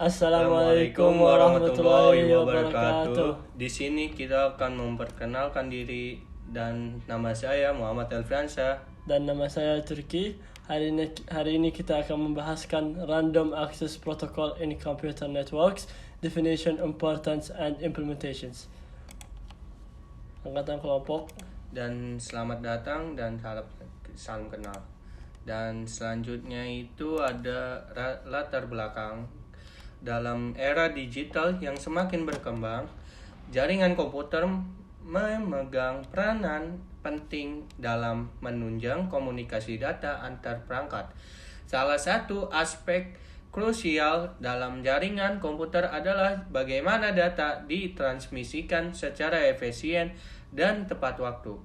Assalamualaikum warahmatullahi wabarakatuh. Di sini kita akan memperkenalkan diri dan nama saya Muhammad Elfriansyah dan nama saya Turki. Hari ini kita akan membahaskan Random Access Protocol in Computer Networks, Definition, Importance, and Implementations. Angkatan kelompok. Dan selamat datang dan salam kenal. Dan selanjutnya itu ada latar belakang. Dalam era digital yang semakin berkembang, jaringan komputer memegang peranan penting dalam menunjang komunikasi data antar perangkat. Salah satu aspek krusial dalam jaringan komputer adalah bagaimana data ditransmisikan secara efisien dan tepat waktu,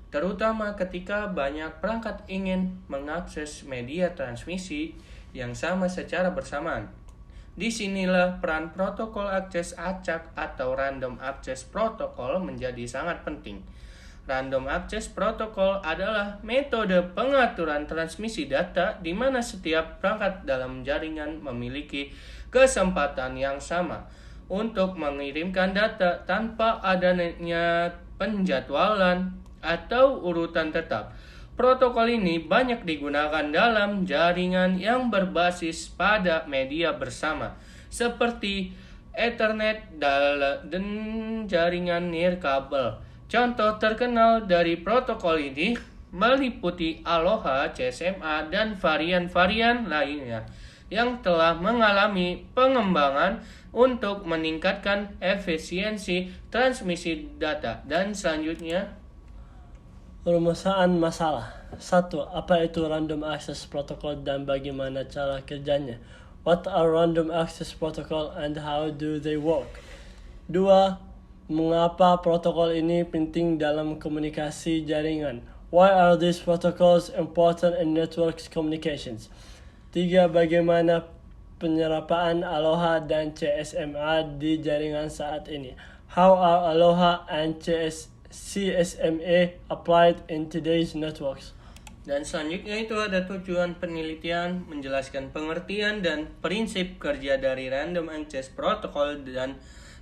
terutama ketika banyak perangkat ingin mengakses media transmisi yang sama secara bersamaan. Disinilah peran protokol akses acak atau Random Access Protocol menjadi sangat penting. Random Access Protocol adalah metode pengaturan transmisi data di mana setiap perangkat dalam jaringan memiliki kesempatan yang sama untuk mengirimkan data tanpa adanya penjadwalan atau urutan tetap. Protokol ini banyak digunakan dalam jaringan yang berbasis pada media bersama, seperti Ethernet dan jaringan nirkabel. Contoh terkenal dari protokol ini meliputi Aloha, CSMA, dan varian-varian lainnya yang telah mengalami pengembangan untuk meningkatkan efisiensi transmisi data. Dan selanjutnya, Rumusan masalah. 1. Apa itu Random Access Protocol dan bagaimana cara kerjanya? What are Random Access Protocol and how do they work? 2. Mengapa protokol ini penting dalam komunikasi jaringan? Why are these protocols important in network communications? 3. Bagaimana penyerapan Aloha dan CSMA di jaringan saat ini? How are Aloha and CSMA applied in today's networks? Dan selanjutnya itu ada tujuan penelitian, menjelaskan pengertian dan prinsip kerja dari Random Access Protocol dan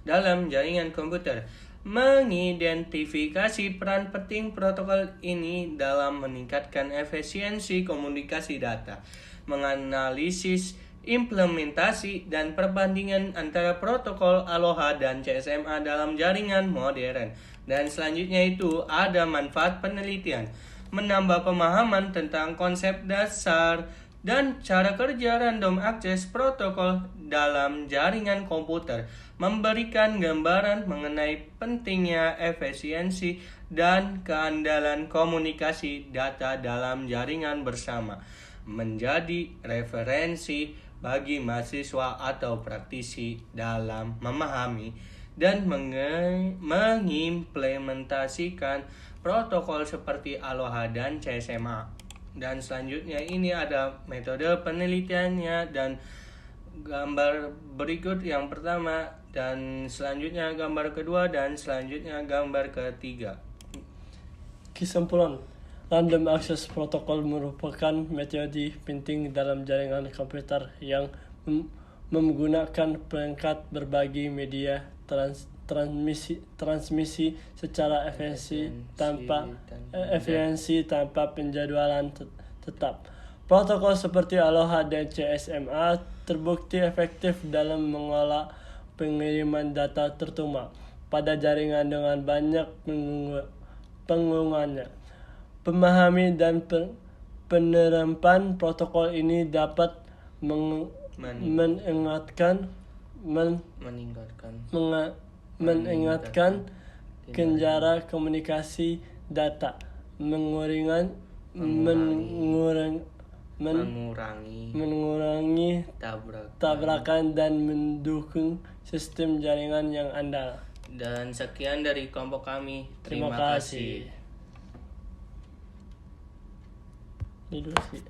dalam jaringan komputer, mengidentifikasi peran penting protokol ini dalam meningkatkan efisiensi komunikasi data, menganalisis implementasi dan perbandingan antara protokol Aloha dan CSMA dalam jaringan modern. Dan selanjutnya itu ada manfaat penelitian, menambah pemahaman tentang konsep dasar dan cara kerja Random Access Protocol dalam jaringan komputer, memberikan gambaran mengenai pentingnya efisiensi dan keandalan komunikasi data dalam jaringan bersama, menjadi referensi bagi mahasiswa atau praktisi dalam memahami dan mengimplementasikan protokol seperti Aloha dan CSMA. Dan selanjutnya ini ada metode penelitiannya dan gambar berikut yang pertama, dan selanjutnya gambar kedua, dan selanjutnya gambar ketiga. Kesimpulan, Random Access Protocol merupakan metode penting dalam jaringan komputer yang menggunakan perangkat berbagi media transmisi secara efisiensi tanpa penjadwalan tetap. Protokol seperti Aloha dan CSMA terbukti efektif dalam mengolah pengiriman data terutama pada jaringan dengan banyak penggunanya. Pemahami dan penerapan protokol ini dapat meningkatkan kencang komunikasi data, mengurangi tabrakan dan mendukung sistem jaringan yang andal. Dan sekian dari kelompok kami. Terima kasih. Ini dulu sih.